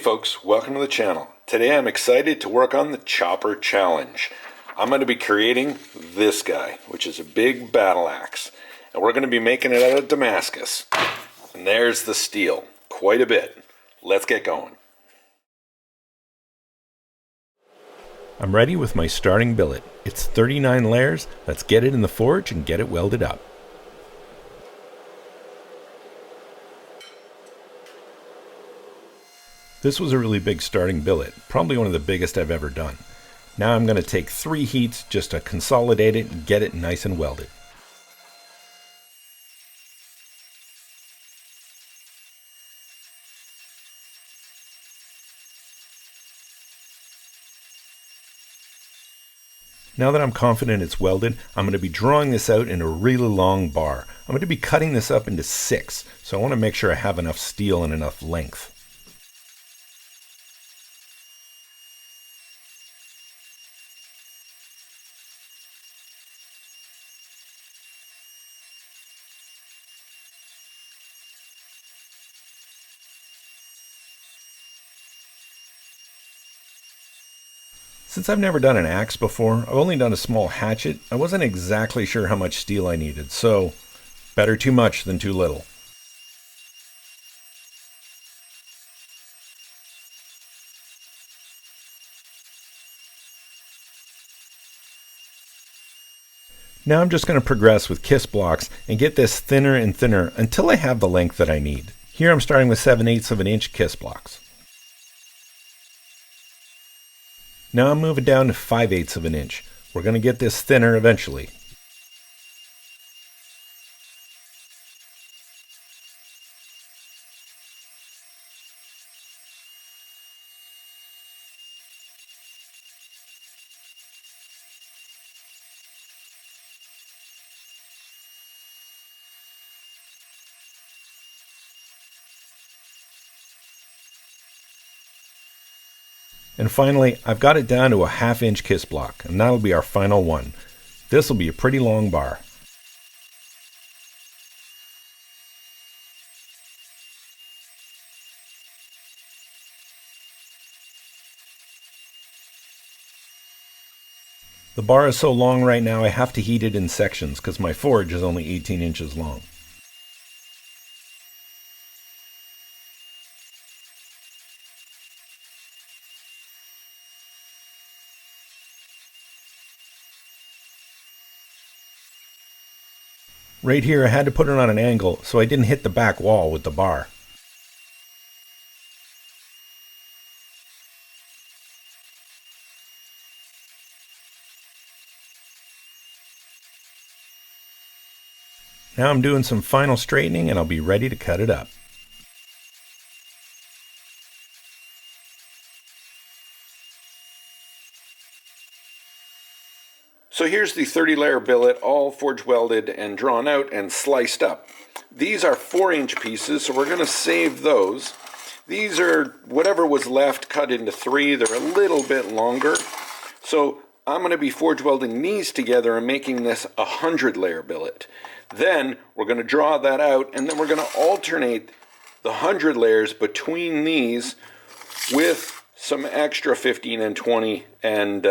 folks, welcome to the channel. Today I'm excited to work on the chopper challenge. I'm going to be creating this guy, which is a big battle axe. And we're going to be making it out of Damascus. And there's the steel, quite a bit. Let's get going. I'm ready with my starting billet. It's 39 layers. Let's get it in the forge and get it welded up. This was a really big starting billet, probably one of the biggest I've ever done. Now I'm going to take 3 heats just to consolidate it and get it nice and welded. Now that I'm confident it's welded, I'm going to be drawing this out in a really long bar. I'm going to be cutting this up into 6, so I want to make sure I have enough steel and enough length. Since I've never done an axe before, I've only done a small hatchet, I wasn't exactly sure how much steel I needed, so better too much than too little. Now I'm just going to progress with kiss blocks and get this thinner and thinner until I have the length that I need. Here I'm starting with 7/8 of an inch kiss blocks. Now I'm moving down to 5/8 of an inch. We're going to get this thinner eventually. And finally, I've got it down to a 1/2 inch kiss block, and that'll be our final one. This will be a pretty long bar. The bar is so long right now I have to heat it in sections because my forge is only 18 inches long. Right here I had to put it on an angle so I didn't hit the back wall with the bar. Now I'm doing some final straightening and I'll be ready to cut it up. So here's the 30-layer billet, all forge welded and drawn out and sliced up. These are 4-inch pieces, so we're going to save those. These are whatever was left cut into 3. They're a little bit longer. So I'm going to be forge welding these together and making this a 100-layer billet. Then we're going to draw that out, and then we're going to alternate the 100 layers between these with some extra 15 and 20 and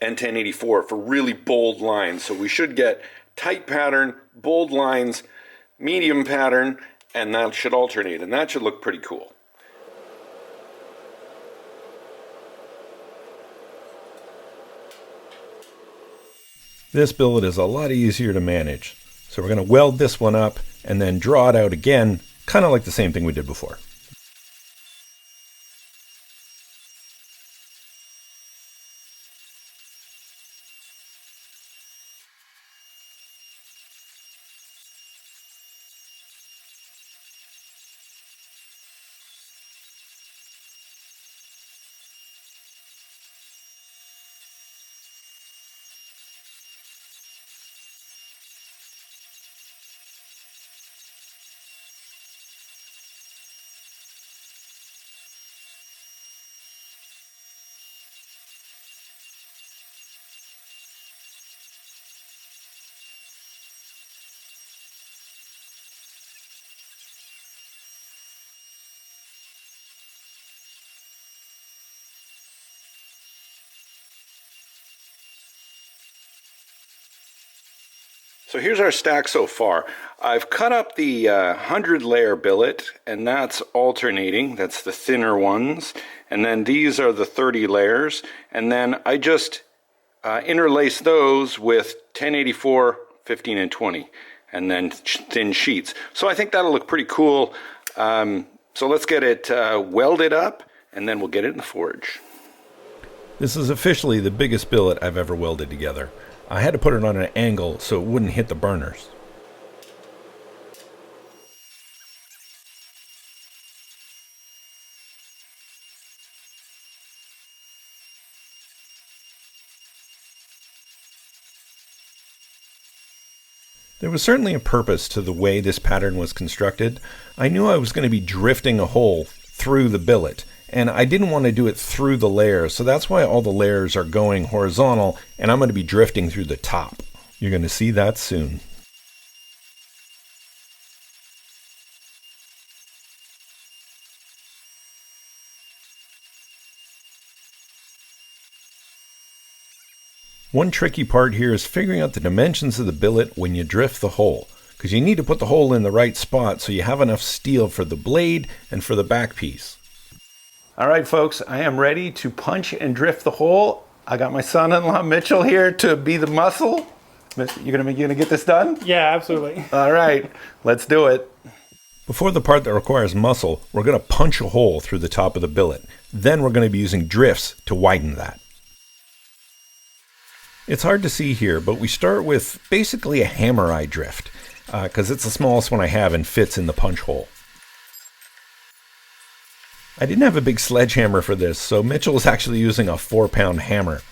1084 for really bold lines. So we should get tight pattern, bold lines, medium pattern, and that should alternate, and that should look pretty cool. This billet is a lot easier to manage. So we're going to weld this one up and then draw it out again, kind of like the same thing we did before. So here's our stack so far. I've cut up the 100 layer billet, and that's alternating. That's the thinner ones. And then these are the 30 layers. And then I just interlace those with 1084, 15, and 20. And then thin sheets. So I think that'll look pretty cool. So let's get it welded up, and then we'll get it in the forge. This is officially the biggest billet I've ever welded together. I had to put it on an angle so it wouldn't hit the burners. There was certainly a purpose to the way this pattern was constructed. I knew I was going to be drifting a hole through the billet, and I didn't want to do it through the layers, so that's why all the layers are going horizontal, and I'm going to be drifting through the top. You're going to see that soon. One tricky part here is figuring out the dimensions of the billet when you drift the hole, because you need to put the hole in the right spot so you have enough steel for the blade and for the back piece. All right, folks, I am ready to punch and drift the hole. I got my son-in-law Mitchell here to be the muscle. You're gonna get this done? Yeah, absolutely. All right, let's do it. Before the part that requires muscle, we're gonna punch a hole through the top of the billet. Then we're gonna be using drifts to widen that. It's hard to see here, but we start with basically a hammer eye drift, because it's the smallest one I have and fits in the punch hole. I didn't have a big sledgehammer for this, so Mitchell is actually using a 4-pound hammer.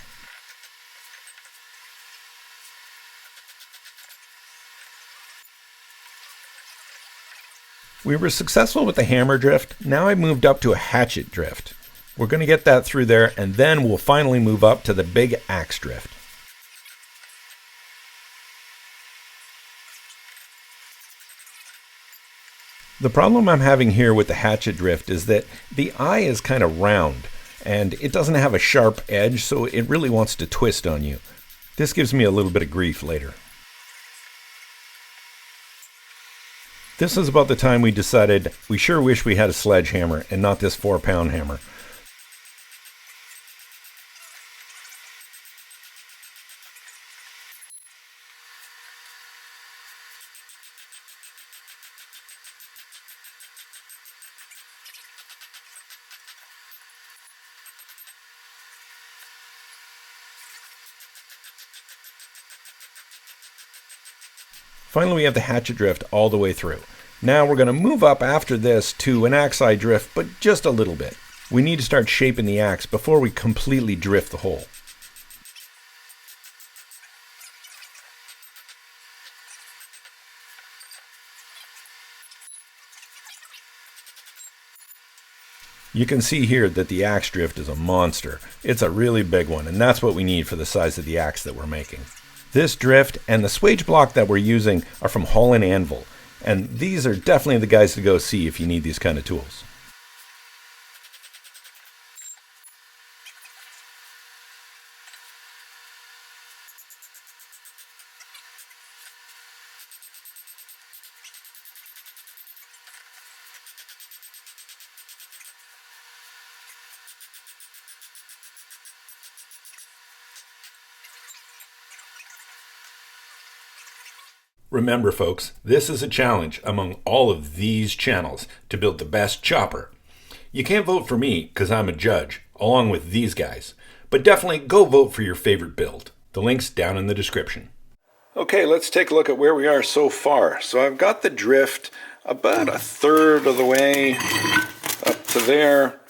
We were successful with the hammer drift. Now I moved up to a hatchet drift. We're going to get that through there, and then we'll finally move up to the big axe drift. The problem I'm having here with the hatchet drift is that the eye is kind of round, and it doesn't have a sharp edge, so it really wants to twist on you. This gives me a little bit of grief later. This is about the time we decided we sure wish we had a sledgehammer and not this 4-pound hammer. Finally, we have the hatchet drift all the way through. Now we're going to move up after this to an axe eye drift, but just a little bit. We need to start shaping the axe before we completely drift the hole. You can see here that the axe drift is a monster. It's a really big one, and that's what we need for the size of the axe that we're making. This drift and the swage block that we're using are from Hall & Anvil, and these are definitely the guys to go see if you need these kind of tools. Remember, folks, this is a challenge among all of these channels to build the best chopper. You can't vote for me because I'm a judge, along with these guys, but definitely go vote for your favorite build. The link's down in the description. Okay, let's take a look at where we are so far. So I've got the drift about a third of the way up to there,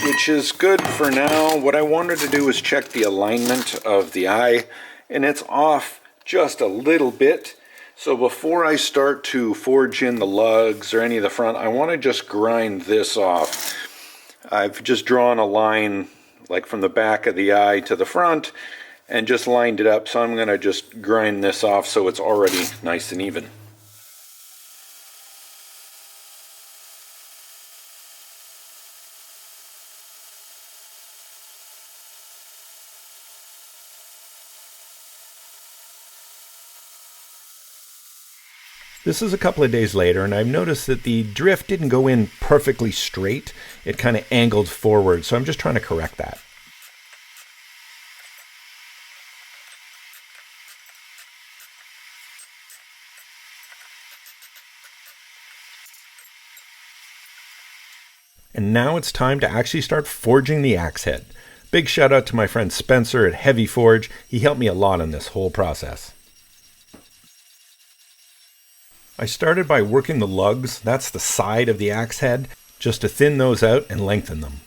which is good for now. What I wanted to do is check the alignment of the eye, and it's off just a little bit. So before I start to forge in the lugs or any of the front, I want to just grind this off. I've just drawn a line like from the back of the eye to the front and just lined it up. So I'm going to just grind this off so it's already nice and even. This is a couple of days later, and I've noticed that the drift didn't go in perfectly straight. It kind of angled forward, so I'm just trying to correct that. And now it's time to actually start forging the axe head. Big shout out to my friend Spencer at Heavy Forge. He helped me a lot on this whole process. I started by working the lugs, that's the side of the axe head, just to thin those out and lengthen them.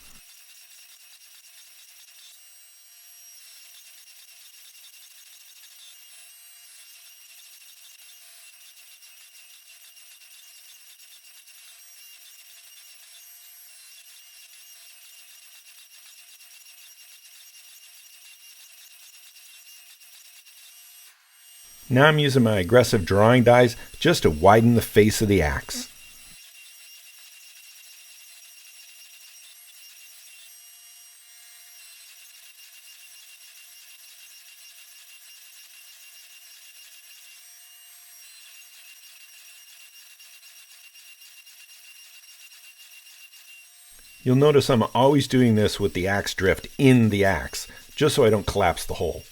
Now I'm using my aggressive drawing dies just to widen the face of the axe. You'll notice I'm always doing this with the axe drift in the axe, just so I don't collapse the hole.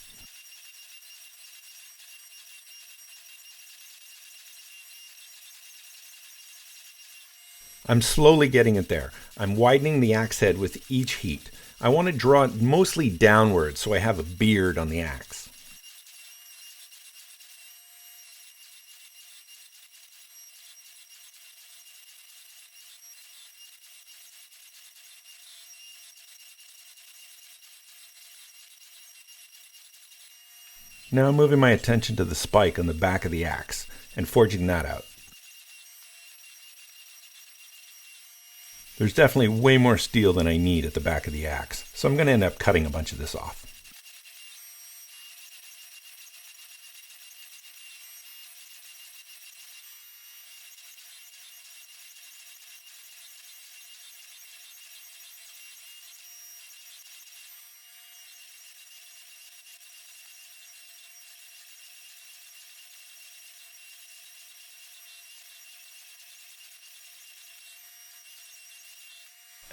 I'm slowly getting it there. I'm widening the axe head with each heat. I want to draw it mostly downward so I have a beard on the axe. Now I'm moving my attention to the spike on the back of the axe and forging that out. There's definitely way more steel than I need at the back of the axe, so I'm going to end up cutting a bunch of this off.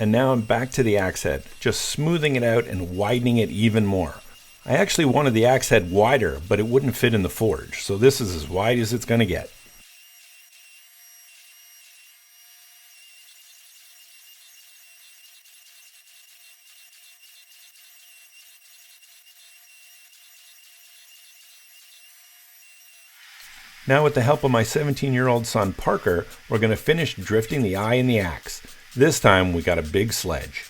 And now I'm back to the axe head, just smoothing it out and widening it even more. I actually wanted the axe head wider, but it wouldn't fit in the forge, so this is as wide as it's going to get. Now with the help of my 17-year-old son Parker, we're going to finish drifting the eye in the axe. This time we got a big sledge.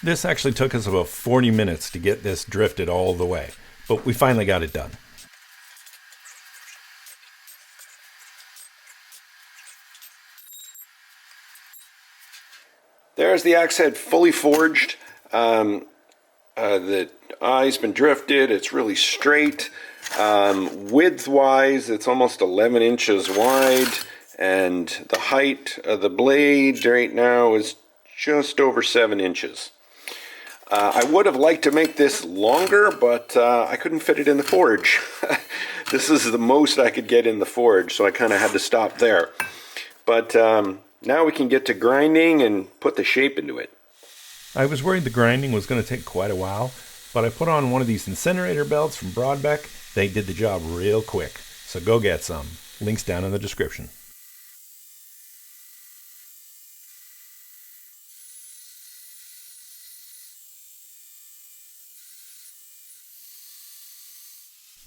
This actually took us about 40 minutes to get this drifted all the way, but we finally got it done. There's the axe head fully forged. The eye's been drifted. It's really straight. Width-wise, it's almost 11 inches wide, and the height of the blade right now is just over 7 inches. I would have liked to make this longer, but I couldn't fit it in the forge. This is the most I could get in the forge, so I kind of had to stop there. But now we can get to grinding and put the shape into it. I was worried the grinding was going to take quite a while, but I put on one of these incinerator belts from Broadbeck. They did the job real quick, so go get some. Links down in the description.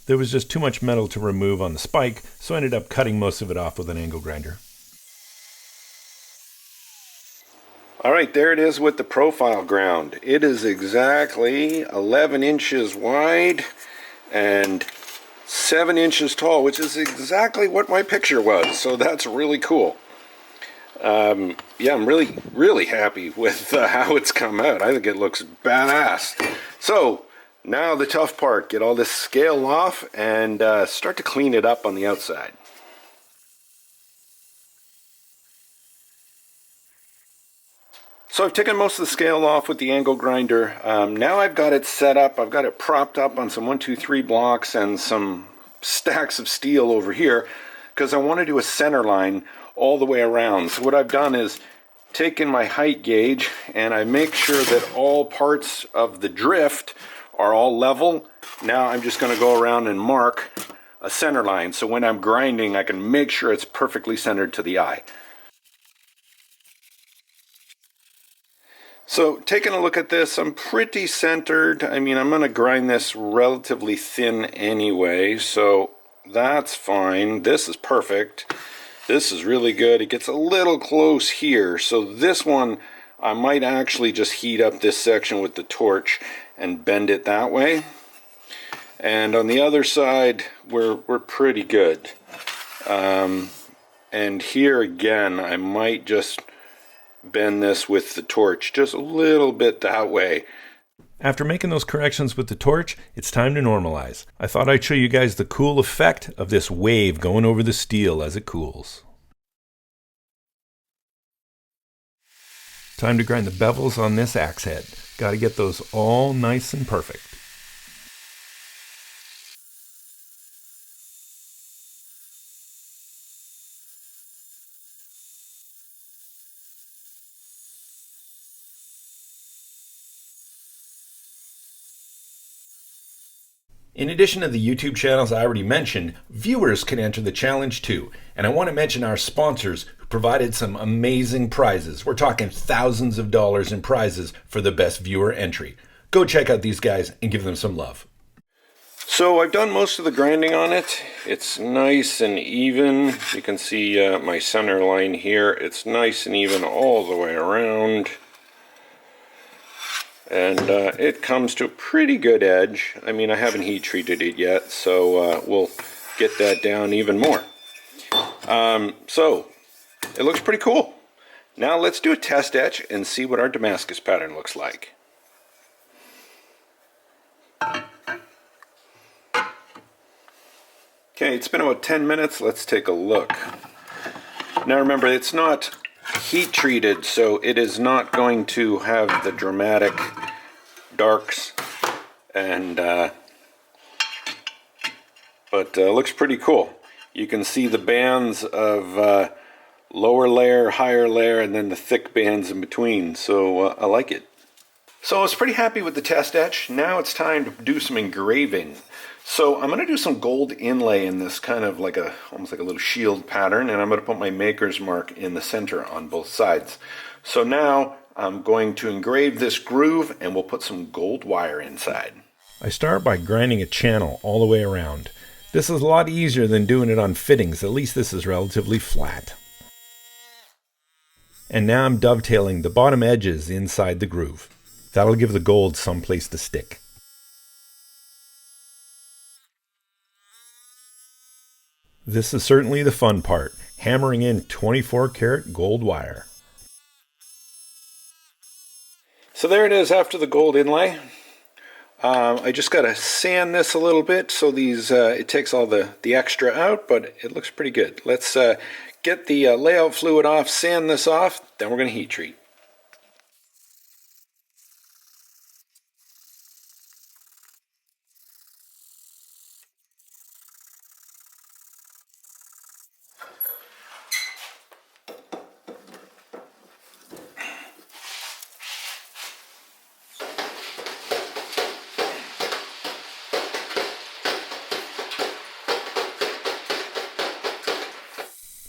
There was just too much metal to remove on the spike, so I ended up cutting most of it off with an angle grinder. All right, there it is with the profile ground. It is exactly 11 inches wide and 7 inches tall, which is exactly what my picture was. So that's really cool. Yeah, I'm really happy with how it's come out. I think it looks badass. So Now the tough part, get all this scale off and start to clean it up on the outside. So I've taken most of the scale off with the angle grinder. Now I've got it set up, I've got it propped up on some 1, 2, 3 blocks and some stacks of steel over here because I want to do a center line all the way around. So what I've done is taken my height gauge and I make sure that all parts of the drift are all level. Now I'm just going to go around and mark a center line so when I'm grinding I can make sure it's perfectly centered to the eye. So taking a look at this, I'm pretty centered. I mean, I'm going to grind this relatively thin anyway, so that's fine. This is perfect. This is really good. It gets a little close here, so this one I might actually just heat up this section with the torch and bend it that way. And on the other side, we're pretty good. And here again, I might just bend this with the torch just a little bit that way. After making those corrections with the torch, it's time to normalize. I thought I'd show you guys the cool effect of this wave going over the steel as it cools. Time to grind the bevels on this axe head. Got to get those all nice and perfect. In addition to the YouTube channels I already mentioned, viewers can enter the challenge too. And I want to mention our sponsors who provided some amazing prizes. We're talking thousands of dollars in prizes for the best viewer entry. Go check out these guys and give them some love. So I've done most of the grinding on it. It's nice and even. You can see my center line here. It's nice and even all the way around. And it comes to a pretty good edge. I mean, I haven't heat treated it yet, so we'll get that down even more. So it looks pretty cool. Now let's do a test etch and see what our Damascus pattern looks like. Okay, it's been about 10 minutes. Let's take a look. Now remember, it's not heat treated, so it is not going to have the dramatic darks, and but looks pretty cool. You can see the bands of lower layer, higher layer, and then the thick bands in between, so I like it. So I was pretty happy with the test etch. Now it's time to do some engraving. So I'm going to do some gold inlay in this kind of like almost like a little shield pattern, and I'm going to put my maker's mark in the center on both sides. So now I'm going to engrave this groove and we'll put some gold wire inside. I start by grinding a channel all the way around. This is a lot easier than doing it on fittings, at least this is relatively flat. And now I'm dovetailing the bottom edges inside the groove. That'll give the gold some place to stick. This is certainly the fun part, hammering in 24 karat gold wire. So there it is after the gold inlay. I just got to sand this a little bit so these it takes all the extra out, but it looks pretty good. Let's get the layout fluid off, sand this off, then we're going to heat treat.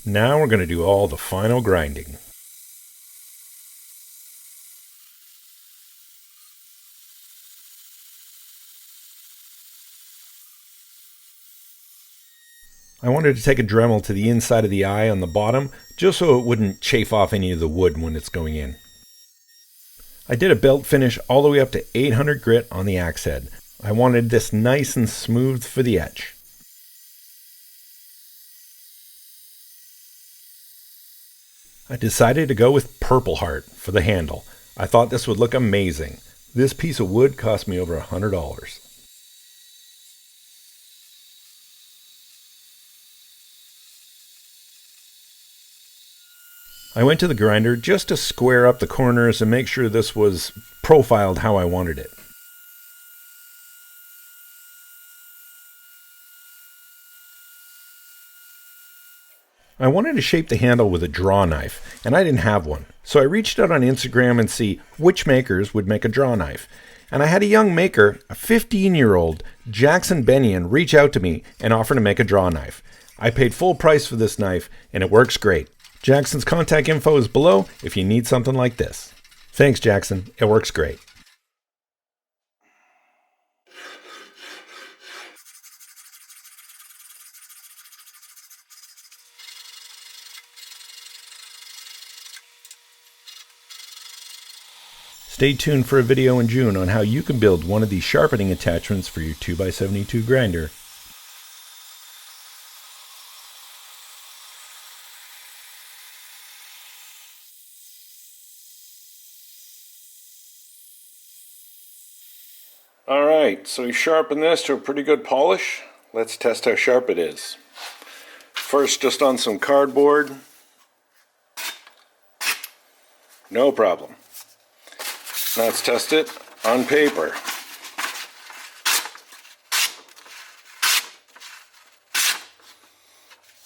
Now we're going to do all the final grinding. I wanted to take a Dremel to the inside of the eye on the bottom, just so it wouldn't chafe off any of the wood when it's going in. I did a belt finish all the way up to 800 grit on the axe head. I wanted this nice and smooth for the etch. I decided to go with Purple Heart for the handle. I thought this would look amazing. This piece of wood cost me over $100. I went to the grinder just to square up the corners and make sure this was profiled how I wanted it. I wanted to shape the handle with a draw knife, and I didn't have one. So I reached out on Instagram and see which makers would make a draw knife. And I had a young maker, a 15-year-old, Jackson Benyon, reach out to me and offer to make a draw knife. I paid full price for this knife, and it works great. Jackson's contact info is below if you need something like this. Thanks, Jackson. It works great. Stay tuned for a video in June on how you can build one of these sharpening attachments for your 2x72 grinder. Alright, so we sharpened this to a pretty good polish. Let's test how sharp it is. First, just on some cardboard. No problem. Now let's test it on paper.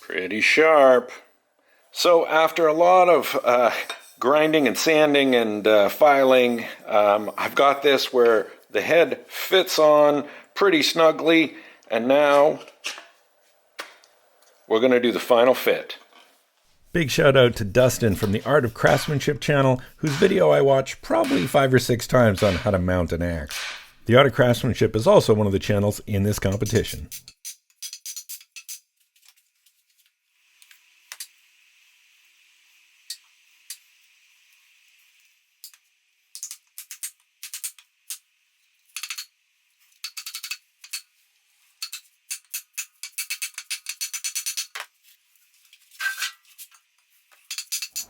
Pretty sharp. So after a lot of grinding and sanding and filing, I've got this where the head fits on pretty snugly, and now we're going to do the final fit. Big shout out to Dustin from the Art of Craftsmanship channel, whose video I watched probably 5 or 6 times on how to mount an axe. The Art of Craftsmanship is also one of the channels in this competition.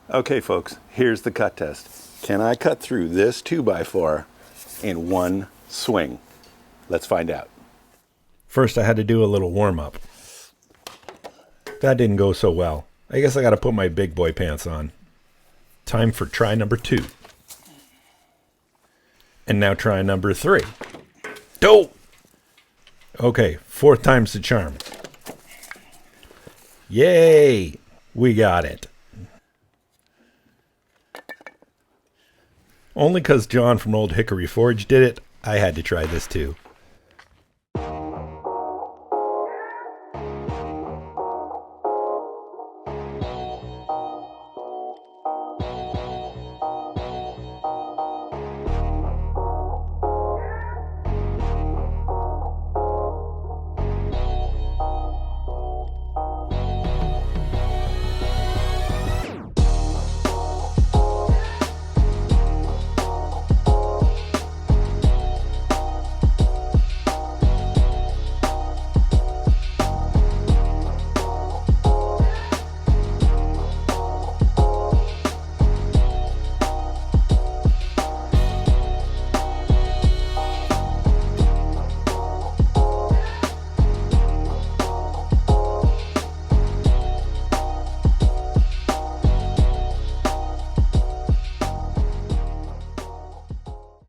Okay folks, here's the cut test. Can I cut through this 2x4 in one swing? Let's find out. First I had to do a little warm-up. That didn't go so well. I guess I gotta put my big boy pants on. Time for try number 2. And now try number 3. Dope! Okay, 4th time's the charm. Yay! We got it. Only because John from Old Hickory Forge did it, I had to try this too.